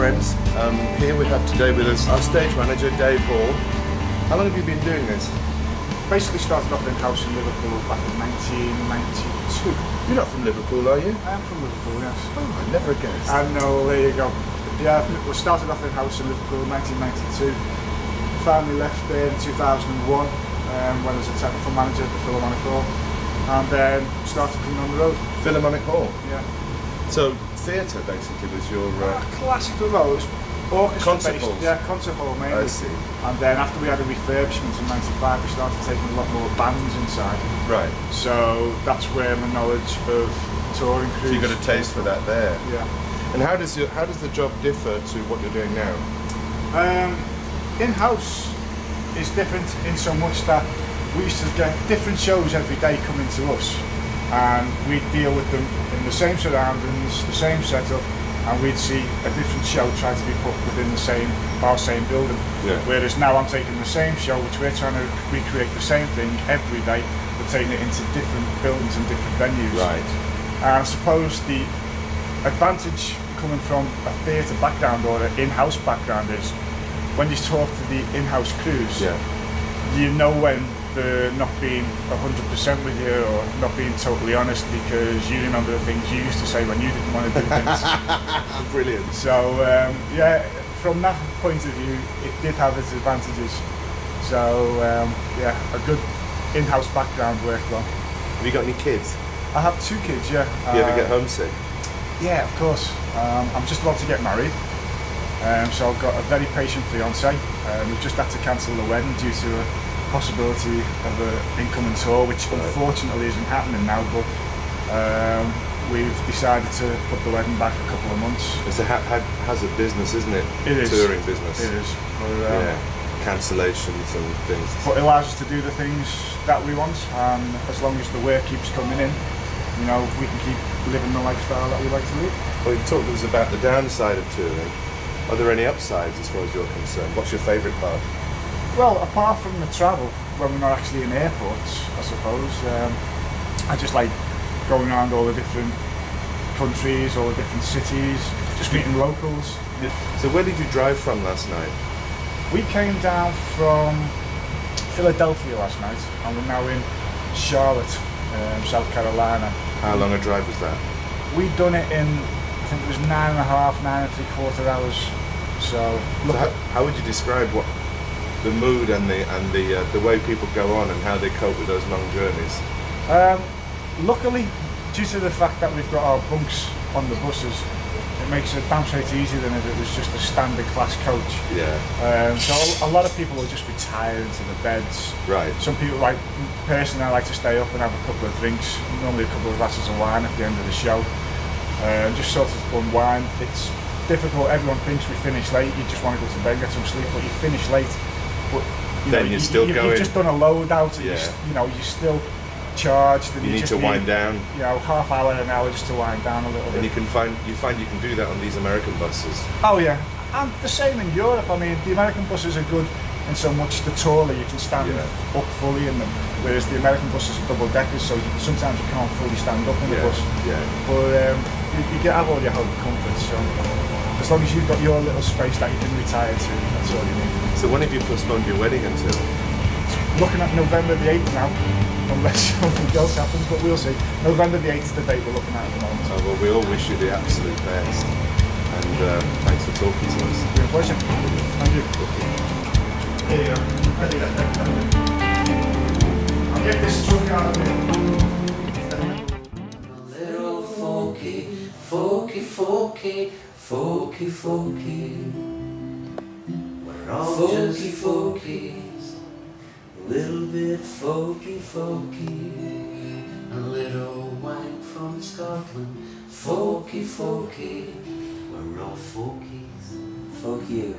friends. Here we have today with us our stage manager, Dave Hall. How long have you been doing this? Basically started off in-house in Liverpool back in 1992. You're not from Liverpool, are you? I am from Liverpool, yes. Oh, I never guessed. I know, there you go. Yeah, we started off in-house in Liverpool in 1992. Finally left there in 2001 when I was a technical manager at the Philharmonic Hall. And then started coming on the road. Philharmonic Hall? Yeah. So, theatre basically was your... classical roles. Orchestra Concert based, halls? yeah, concert hall mainly. I see. And then after we had a refurbishment in '95, we started taking a lot more bands inside. Right. So that's where my knowledge of touring crews. So you got a taste for that there. Yeah. And how does the job differ to what you're doing now? In-house is different in so much that we used to get different shows every day coming to us, and we'd deal with them in the same surroundings, the same setup, and we'd see a different show try to be put within our same building. Yeah. Whereas now I'm taking the same show, which we're trying to recreate the same thing every day, but taking it into different buildings and different venues. Right. And I suppose the advantage coming from a theatre background or an in-house background is when you talk to the in-house crews, Yeah. you know when they're not being 100% with you or not being totally honest, because you remember the things you used to say when you didn't want to do things. Brilliant. So yeah, from that point of view, it did have its advantages. So yeah, a good in-house background worked well. Have you got any kids? I have 2 kids, yeah. Do you ever get homesick? Yeah, of course. I'm just about to get married. So I've got a very patient fiance. We've just had to cancel the wedding due to a possibility of an incoming tour, which unfortunately isn't happening now, but we've decided to put the wedding back a couple of months. It's a hazard business, isn't it? It is. Touring business. It is. But, yeah. Cancellations and things. But it allows us to do the things that we want, and as long as the work keeps coming in, you know, we can keep living the lifestyle that we like to live. Well, you've talked to us about the downside of touring. Are there any upsides as far as you're concerned? What's your favourite part? Well, apart from the travel, when we're not actually in airports, I suppose, I just like going around all the different countries, all the different cities, just meeting locals. So where did you drive from last night? We came down from Philadelphia last night, and we're now in Charlotte, South Carolina. How long a drive was that? We'd done it in, I think it was 9.5, 9.75 hours. So how would you describe what the mood and the way people go on and how they cope with those long journeys? Luckily, due to the fact that we've got our bunks on the buses, it makes it damn straight easier than if it was just a standard class coach. Yeah. So a lot of people will just retire into the beds. Right. Some people, like personally, I like to stay up and have a couple of drinks, normally a couple of glasses of wine at the end of the show, just sort of unwind. It's difficult. Everyone thinks we finish late. You just want to go to bed, get some sleep, but you finish late. But you're still going. You've just done a load out, and you're still charged. And you need to wind down. You know, half hour, an hour just to wind down a little bit. And you find you can do that on these American buses. Oh yeah, and the same in Europe. I mean, the American buses are good in so much the taller you can stand up fully in them, whereas the American buses are double deckers, so sometimes you can't fully stand up in the bus. Yeah. But you get have all your home comforts. So as long as you've got your little space that you can retire to, that's all you need. So when have you postponed your wedding until? Looking at November the 8th now, unless something else happens, but we'll see. November the 8th is the date we're looking at the moment. Oh, well, we all wish you the absolute best. And thanks for talking to us. It's been a pleasure. Thank you. Here you go. I'll get this truck out of here. Little folky, folky, folky, folky, folky. We're all folky, folkies. A little bit folky, folky. A little wine from Scotland. Folky, folky. We're all folkies. Folk you.